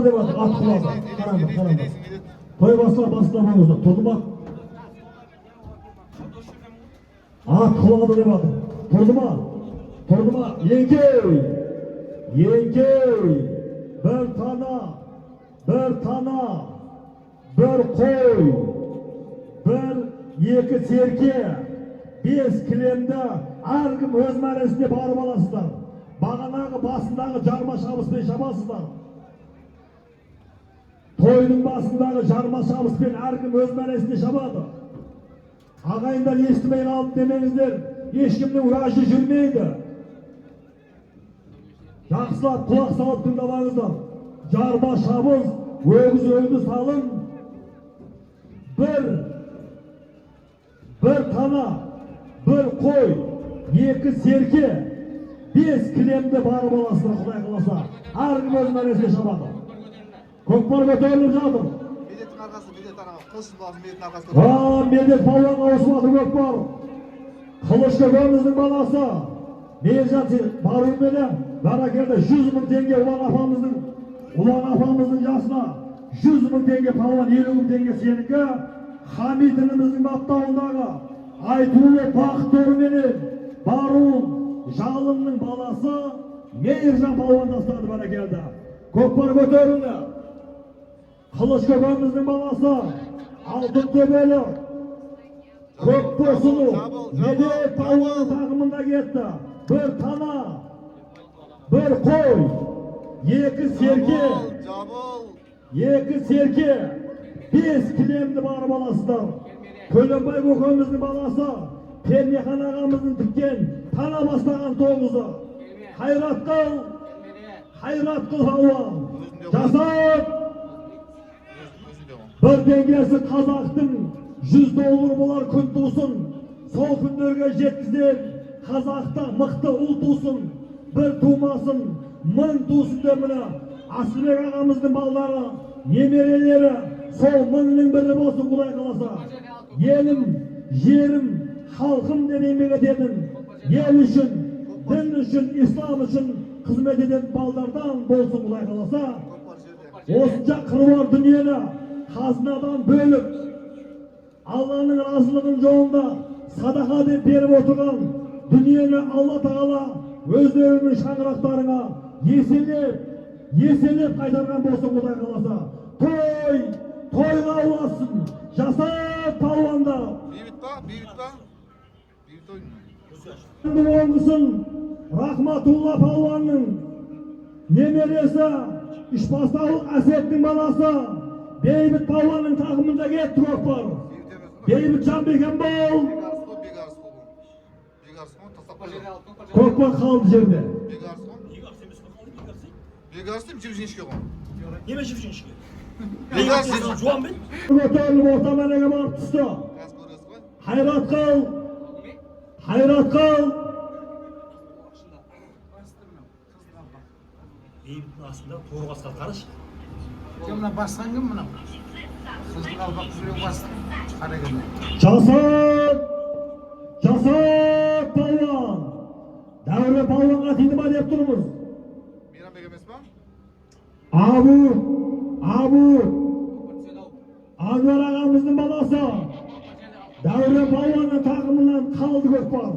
Деп атыр, ат құлады. Қараңдар. Той басылар болса, тұрды ма? Ат құлады деп атыр. Тұрды ма? Еңкей! Bir tana, bir koy, iki serke, 5 kilemde әркім өз мәресіне барып аласыздар. Бағанағы басындағы жарма шабыспен шабасыздар. Тойдың басындағы жарма шабыспен әркім өз мәресіне шабады. Ағайындар естімей қалып демеңіздер, ешкімнің уәжі жүрмейді. Жақсылап құлақ салып тыңдамаңыздар. Жарма шабыз, өгіз өлді салын. Bir tana, bir koy, 2 serke, 5 kilemde barып аласыздар, Құдай қаласа. Әркім өз мәресіне шабады. Көкпар көтеріліп жатыр. Медеттің арқасы, медет арқасы, қылышын баласын медеттің арқасы. Медет палуанға ауысып жатыр көкпар. Қылыш көкеміздің баласы. Мейіржан баруымен бәрекелді 100 мың теңге Ұлан апамыздың жасына 100 мың теңге палуан, 50 мың теңге сенікі. Хамит ініміздің баптауындағы айтулы бақтырменен Баруын Жалынның баласы Мейіржан палуан тастады бәрекелді. Көкпар көтерілді. Қылыш көкеміздің баласы алтын төбелі көк босыну медет палуан тағымында кетті. Bir tana, bir koy, 2 serke, 5 kilemді барып аласыздар. Көленбай көкеміздің баласы, Пернехан ағамыздың тіккен тана бастаған тоғызы. Қайрат қыл палуан. Жасап! Bir dengесі қазақтың $100 болар күн тусын. Сол күндерге жеткізер. Қазақта мықты ұл тусын, бір тумасын, 1000 тусын деп міне Асылбек ағамыздың балдары, немерелері, сол 1000-ның бірі болсын Құдай қаласа. Елім, жерім, халқым деп еңбек ететін, ел үшін, дін үшін, ислам үшін қызмет ететін балдардан болсын Құдай қаласа. Осынша қыруар дүниені қазынадан бөліп, Алланың разылығын жолында садақа деп беріп отырған дүниені Алла Тағала өздерінің шаңырақтарына еселеп қайтарған болсын Құдай қаласа. Тойға ұласын, жасап палуанда. Бейбіт па? Оңғысын Рахматулла палуанның немересі, Үшбастаулық Әсеттің баласы, Бейбіт палуанның тағымында кетті көкпар. Бейбіт Жанбекен бол. Көкпар қалды жерде. Бегарсым жіп-жіңішке қой. Неме жіп-жіңішке? Бегарсым жуан бен? Көтеріліп орта мәнеге барып түсті. Қайрат қыл. Бейбіттің астында торы басқан қараш. Мына басқан кім мына? Қыздың албақ жүрек басты. Қарагенде. Жасап палуан. Дәуірі палуанға тиді ма деп тұрмыз. Мейрамбек емес па? Абу Анвар ағамыздың баласы. Дәуірі палуанның тағымынан қалды көкпар.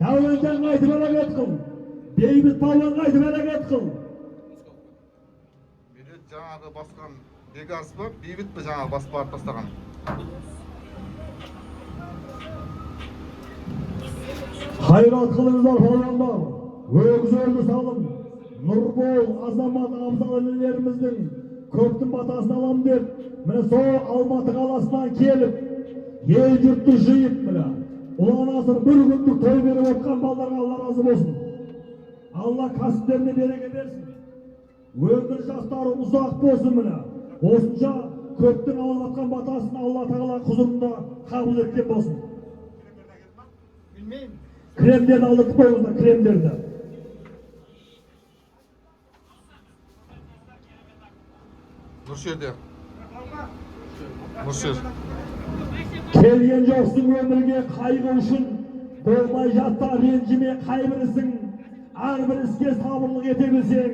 Дәуренден қайтып әрекет қыл. Бейбіт палуан қайтып әрекет қыл. Медет жаңағы басқан Бегарс па? Бейбіт пі жаңағы басып барып тастаған? Қайрат қылыңыздар палуандар. Өгізөрді салым. Нұрбол, Азамат, Абзал інілеріміздің көптің батасын алам деп, міне сол Алматы қаласынан келіп, ел жұртты жиып міне. Ұлан асыр бір күндік той беріп отқан балдарға Алла разы болсын. Алла кәсіптеріне береке берсін. Өмір жастары ұзақ болсын міне. Осынша көптің алып атқан батасын Алла Тағала құзырында қабыл еткен болсын. Білмеймін. Кремдерді алдыртып қойыңыздар, кремдерді. Нұршерде. Нұршер. Келген жоқсың өмірге қайғы үшін, болмай жатта ренжіме қайбірісің. Әрбір іске сабырлық ете білсең,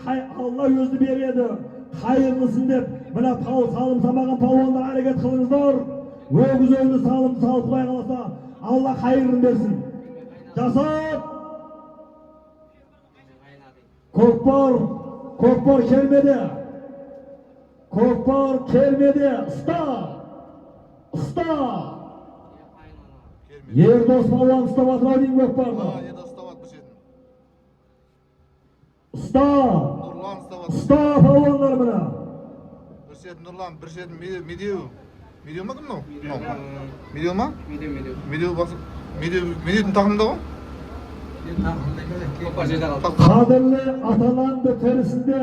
Allah özü beredi. Hayırlısın dep mına salım samagan palvonlar hareket kılыңыздар. Ögüz öldü salımды salып құдай қаласа Allah hayırını bersin. Жасап. Көкпар келмеді. Көкпар келмеді. Ұста. Ердос палуан ұстап атырау дейін көкпарды. Ердос ұстап бір жерден. Ұста. Нұрлан ұстап Ұста палуандар мына. бір жерден Нұрлан, бір жерден Медеу. Медеу ма кім мынау? Медеу ма? Медеу басып. Медеудің тақымында ғой? Қадірлі аталанды терісінде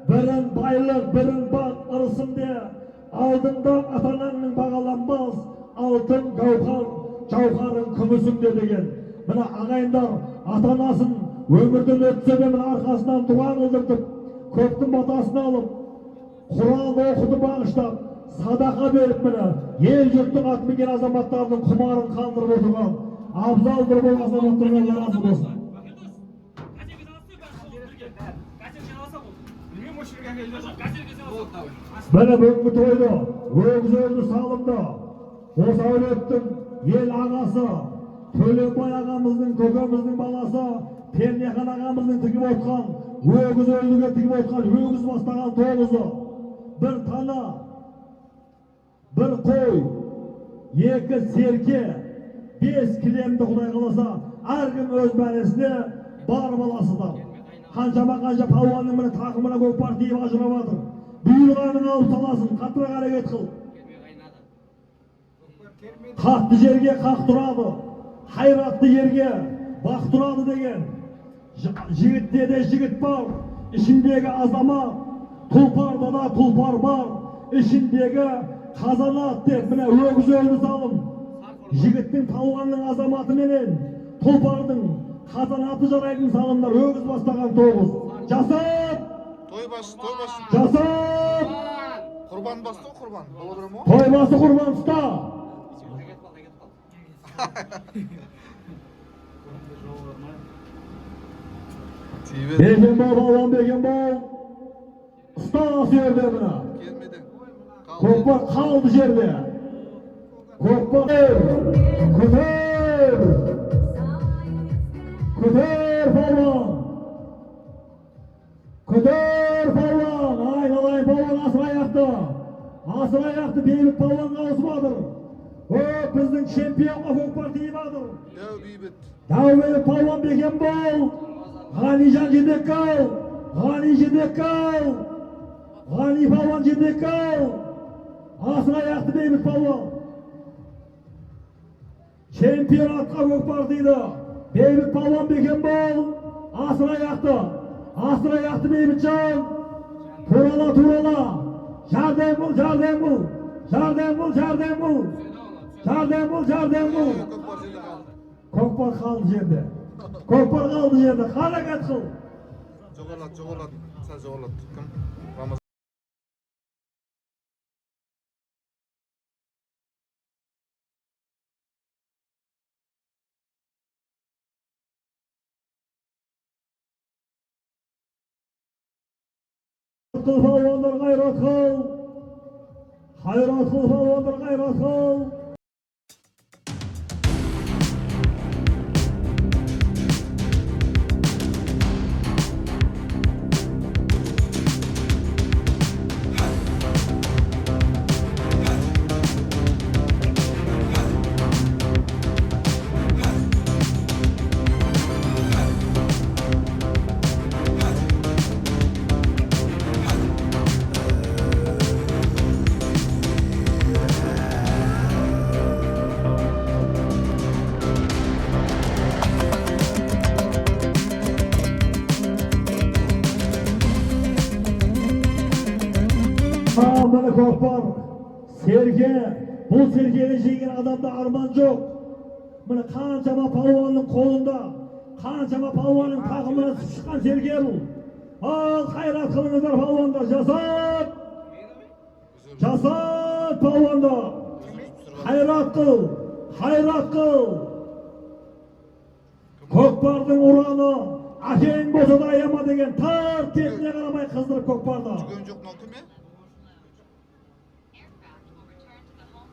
бірін байлық, бірін бақ ырысында алдыңда аталанның бағаланбас алтын жауһарың күмісіңде деген. Мына ағайындар атанасын өмірден өтсе де мына арқасынан дұға қылдыртып, көптің батасын алып, Құран оқуды бағыштап, садақа беріп міне ел жұрттың ат мінген азаматтардың құмарын қандырып отырған абзал бір бол азаматтарға разы болсын. Міне бүгінгі тойды өгіз өлді салымды осы әулеттің ел ағасы Төленбай ағамыздың көкеміздің баласы Пернехан ағамыздың тігіп отқан өгіз өлдіге тігіп отқан өгіз бастаған тоғызы бір тана бір қой екі серке бес кілемді құдай қаласа әркім өз бәресіне бар баласыда қанша палуанның міне тақымына көкпар тиіп ажырап жатыр. Бұйырғанын алып саласын, қаттырақ әрекет қыл. Қатты жерге қақ тұрады, хайратты жерге бақ тұрады деген. Жігітте де жігіт бар, ішіндегі азамат, тұлпарда да тұлпар бар, ішіндегі қазанат деп міне өгіз өлді салым. Жігіттің палуанның азаматы менен тұлпардың қазанаты жарайтын салымдар өгіз бастаған тоғыз. Жасап! Жасап! Құрбан басты құрбан. Той басы құрбан ұста! Бекенбол, балуан Бекенбол. Ұста жерде мына. Көкпар қалды жерде. Көкпар көтер балуан. Көтер балуан. Айналайын балуан асыр аяқты. Асыр аяқты бейбіт балуанға ауысып біздің чемпионға көкпар тиіп жатыр. Дәу бейбіт балуан Бекенбол. Ғанижан Жидекал. Ғани балуан Жидекал. Асыр аяқты бейбіт балуан. Чемпионатқа көкпар дейді. Бейбіт балуан Бекенбол. Асыр аяқты Бейбітжан. Турала. Жардем бұл. Көкпар қалды жерде. Қаракет қыл. Жоғалады. Сәл жоғалады. Кім? Palvonlar g'ayrat qil. Palvonlar g'ayrat qil. Mına көкпар серке, бұл серкені жеңген адамда арман жоқ. Мына қаншама палуанның қолында, қаншама палуанның тақымына шыққан серке бұл. Ал қайрат қылыңыздар палуандар, жасап палуандар. Қайрат қыл. Көкпардың ұраны Akeң bolsa da ayama деген tart ketine karamay kızdırıp Көкпарды. Жүгөн жок мынау ким?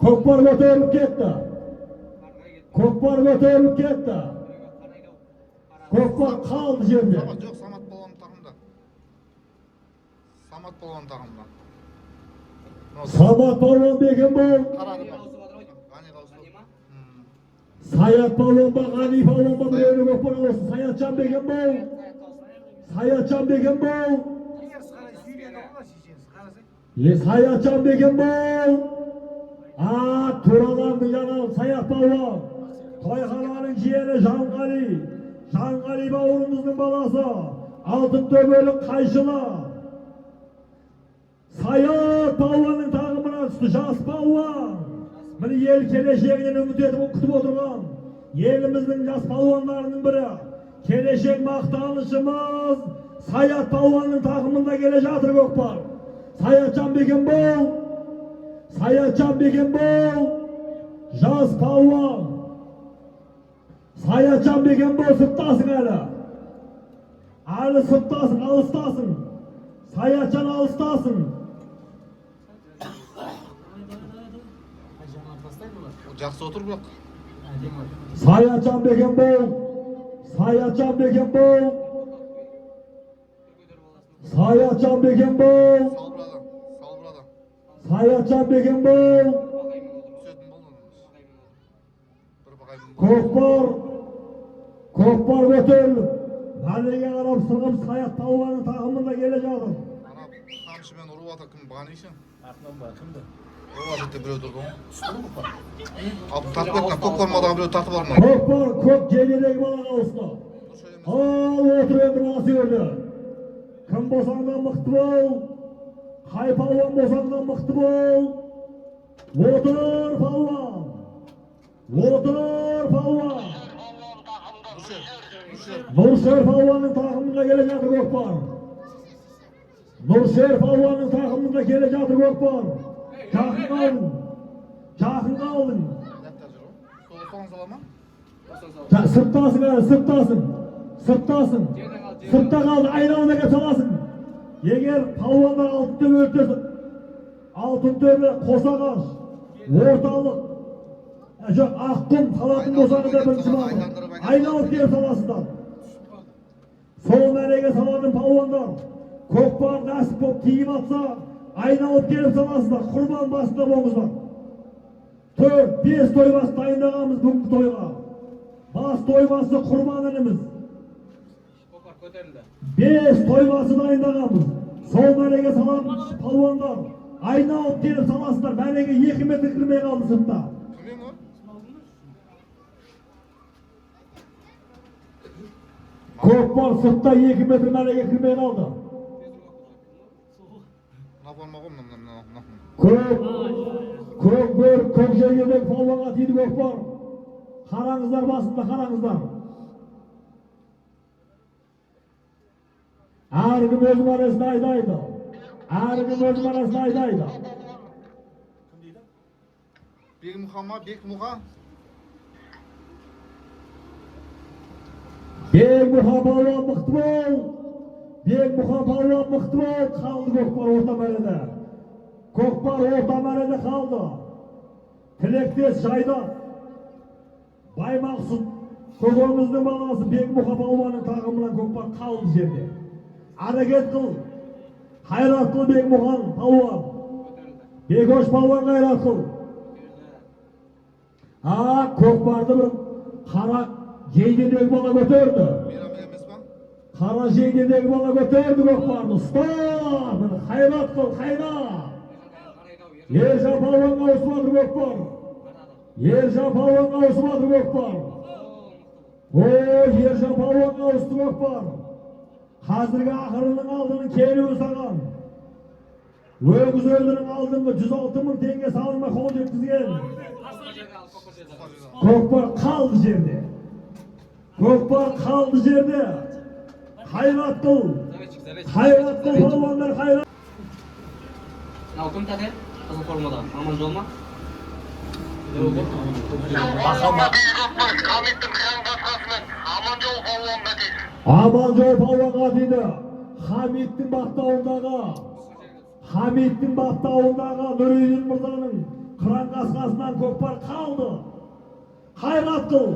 Көкпар көтеріліп кетті. Көкпар көтеріліп кетті. Көкпар қалды жерде. Самат жоқ, Самат балуан тағымда. Самат балуан тағымда. Самат балуан деген бол. Қарады ба? Ғани қаусы. Саят балуан ба, Ғани балуан ба, біреуіне көкпар ауысты. Саятжан деген бол. Саятжан деген бол. Саятжан деген бол. Туралардың жаңағы Саят балуан. Тойхананың жиені Жанғали. Жанғали бауырымыздың баласы. Алтын төбелік қайшылы. Саят балуанның тағымына түсті. Жас балуан. Міне ел келешегінен үміт етіп күтіп отырған. Еліміздің жас балуандарының бірі. Келешек мақтанышымыз. Саят балуанның тағымында келе жатыр Көкпар. Саятжан беген бол. Саятжан беген бол. Жас балуан. Саятжан беген бол, сырттасың әлі. Әлі сырттасың, алыстасың. Саятжан алыстасың. Жақсы отыр бірақ. Саятжан беген бол. Саятжан беген бол. Саятжан беген бол. Салбырады. Салбырады. Саятжан беген бол. Түсетін болды. Бір бақай. Көкпар. Көкпар көтеріліп. Мәлеге қарап сырғып Саят балуанның тағымында келе жатыр. Ана қамшымен ұрып жатыр, кім Ғани ше? Артынан ба, кімді? Ұрып жатыр біреу тұрды ғой. Алып тартып кеткен, Көкпармадағы біреу тартып алма. Көкпар көк желедегі балаға ауысты. Ал отыр енді баласы көрді. Кім болсаң да мықты бол. Қай балуан болсаң да мықты бол. Отыр балуан. Отыр балуан. Нұршер балуанның тағымында келе жатыр Көкпар. Нұршер балуанның тағымында келе жатыр Көкпар. Жақын қалдың. Жақын қалдың. Соған сала ма? Сырттасың әлі, сырттасың. Сырттасың. Сыртта қалды, айналына кеп саласың. Егер балуандар алтын төбе өртесін. Алтын төбе, Қосағаш, орталық. Жоқ, аққұм салатын болсаңыз да бірінші бағы. Айналып келіп саласыздар. Сол мәреге салатын балуандар. Көкпар нәсіп болып тиіп атса, айналып келіп саласыздар. Құрбан басында болыңыздар. 4-5 тойбас дайындағанбыз бүгінгі тойға. Бас тойбасы құрбан ініміз. 5 тойбасы дайындағанбыз. Сол мәреге салатын балуандар. Айналып келіп саласыздар. Мәреге 2 метр кірмей қалды сыртта. Кіммен о? Көкпар сыртта 2 метр мәреге кірмей қалды. Напалма ғой мына. Көк бөр, көк жегедегі балуанға тиді Көкпар. Қараңыздар басында, қараңыздар. Әркім өз мәресін айдайды. Әркім өз мәресін айдайды. Бекмұхан ма? Бекмұхан? Бекмұхан балуан мықты бол. Бекмұхан балуан мықты бол. Қалды Көкпар орта мәреде. Көкпар орта мәреде қалды. Тілектес жайда. Баймақсұт көкеміздің баласы Бекмұхан балуанның тағымынан Көкпар қалды жерде. Әрекет қыл. Қайрат қыл Бекмұхан балуан. Бекош балуан қайрат қыл. Көкпарды бір қара жейдедегі бала көтерді. Мейрам емес па? Қара жейдедегі бала көтерді Көкпарды. Ұста! Қайрат қыл, қайрат! Ержан балуанға ауысып жатыр Көкпар. Ержан балуанға ауысып жатыр Көкпар. Ержан балуанға ауысты Көкпар. Қазіргі ақырының алдының келуі саған. Өгіз өлінің алдыңғы 106 мың теңге салынма қол жеткізген. Көкпар қалды жерде. Көкпар қалды жерде. Қайрат қыл. Қайрат қыл балуандар, қайрат. Мынау кім тәке? Қызыл формада. Аманжол ма? Махамбет Хамиттің қиянбасқасымен Аманжол балуан бәтес. Аманжол палуанға дейді Хамиттің бақтауындағы Нұридин мырзаның қыран қасқасынан көкпар қалды. Қайрат қыл.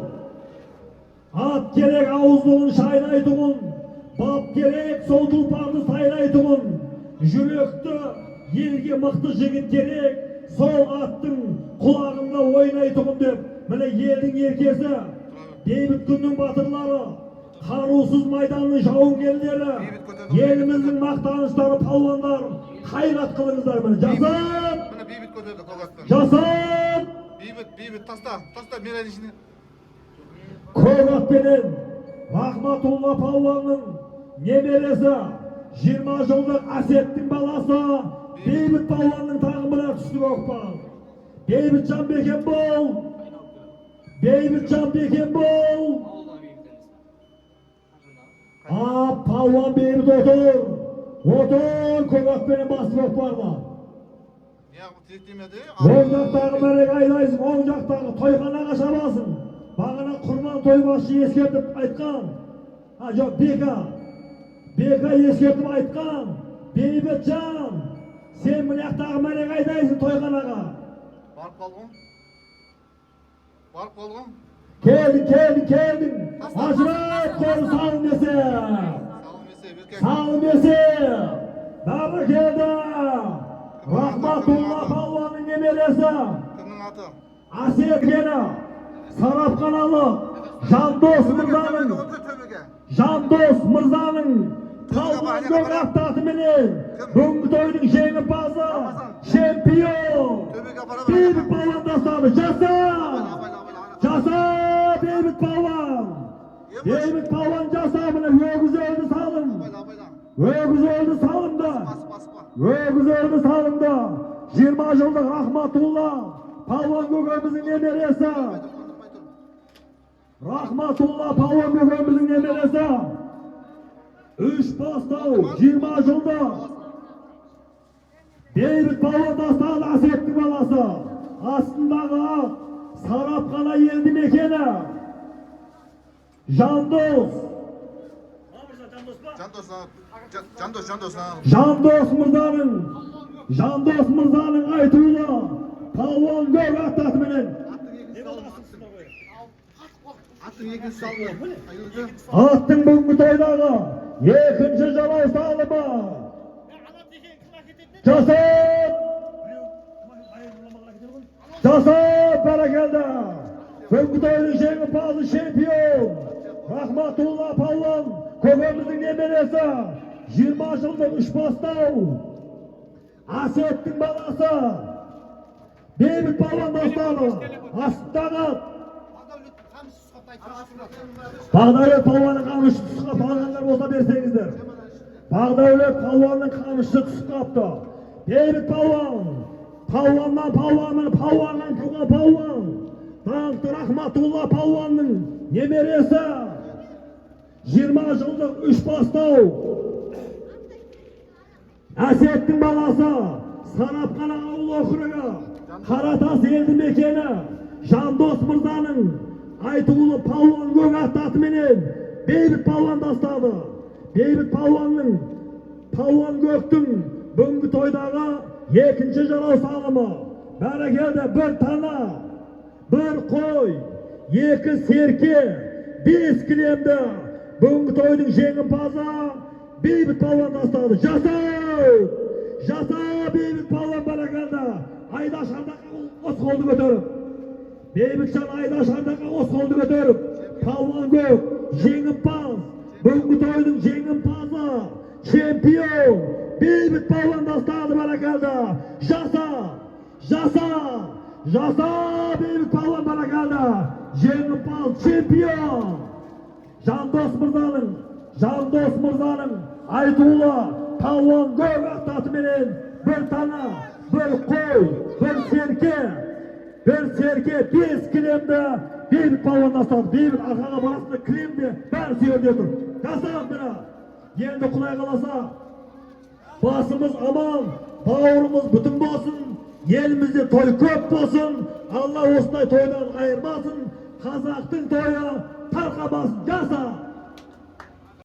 Ат керек ауыздығын шайнайтұғын, бап керек сол тұлпарды сайрайтұғын. Жүректі елге мықты жігіт керек, сол аттың құлағында ойнайтұғын деп. Міне елдің еркесі, бейбіт күннің батырлары, қарусыз майданның жауынгерлері, еліміздің мақтаныштары палуандар, қайрат қылыңыздар. Міне жасап! Міне бейбіт көтерді қолғастан. Жасап! Бейбіт, таста мерайдың ішіне. Көк атпенен Рахматулла палуанның немересі, 20 жылдық Асеттің баласы, бейбіт палуанның тағымына түсті көкпар. Бейбітжан Бекен бол! Бейбітжан Бекен бол! Палуан бейбіт отыр! Отыр көк атпенен басы көкпарда. Оң жақтағы мәрек айдайсың, оң жақтағы тойханаға шабасың. Бағана құрман тойбашы ескертіп айтқан. Жоқ, Бека ескертіп айтқан. Бейбітжан, сен мұнияқтағы мәрек айдайсың тойханаға. Барып қалғым. Келдің. Ажырап қоры салым десе. Салым десе. Бәрі келді. Рахматулла палуанның немересі. Кімнің аты? Асет кені. Сарапханалық Жандос мырзаның палуан көк аттатыменен бүгінгі тойдың жеңімпазы, чемпион бейбіт палуан тастады. Жаса бейбіт палуан. Бейбіт палуан жаса. Міне өгіз өлді салымды. 20 жылдық Рахматулла палуан көкеміздің немересі. Рахматулла палуан көкеміздің немересі. 3 бастау 20 жылдық. Бейбіт палуан тастады Асеттің баласы. Астындағы Сарапхана елді мекені. Жандос мырзаның айтуы палуан көк аттатыменен. Аттың бүгінгі тойдағы екінші жалау салымы. Жасап бәрекелді. Бүгінгі тойдың жеңімпазы, чемпион Рахматулла палуан көкеміздің немересі. 20 жылдық 3 бастау. Асеттің баласы. Бейбіт палуан тастады. Астындағы Бағдәулет палуанның қамышы түсіп алғандар болса берсеңіздер. Бағдәулет палуанның қамышы түсіп қапты. Бейбіт палуаннан туған палуан. Даңқты Рахматулла палуанның немересі. 20 жылдық 3 бастау. Асеттің баласы. Сарапхана ауыл округі, Қаратас елді мекені. Жандос мырзаның айтулы палуан көк аттатыменен бейбіт палуан тастады. Бейбіт палуанның палуан көктің бүгінгі тойдағы екінші жалау салымы. Бәрекелді. 1 тана, 1 қой, 2 серке, 5 кілемді бүгінгі тойдың жеңімпазы бейбіт палуан тастады. Жаса бейбіт палуан. Бәрекелді. Айдаш ардақа осы қолды көтеріп. Бейбітжан Айдаш ардақа осы қолды көтеріп. Палуан көк жеңімпаз, бүгінгі тойдың жеңімпазы, чемпион бейбіт палуан тастады. Бәрекелді. Жаса бейбіт палуан. Бәрекелді. Жеңімпаз, чемпион Жандос мырзаның айтулы палуан көк аттатыменен 1 тана, 1 қой, 1 серке, 5 кілемді бейбіт палуан тастады. Бейбіт арқаға барасында кілемді бәрі сүйерде тұр. Жасап мына. Енді Құдай қаласа басымыз аман, бауырымыз бүтін болсын, елімізде той көп болсын. Алла осындай тойдан айырмасын. Қазақтың тойы тарқамасын. Жаса!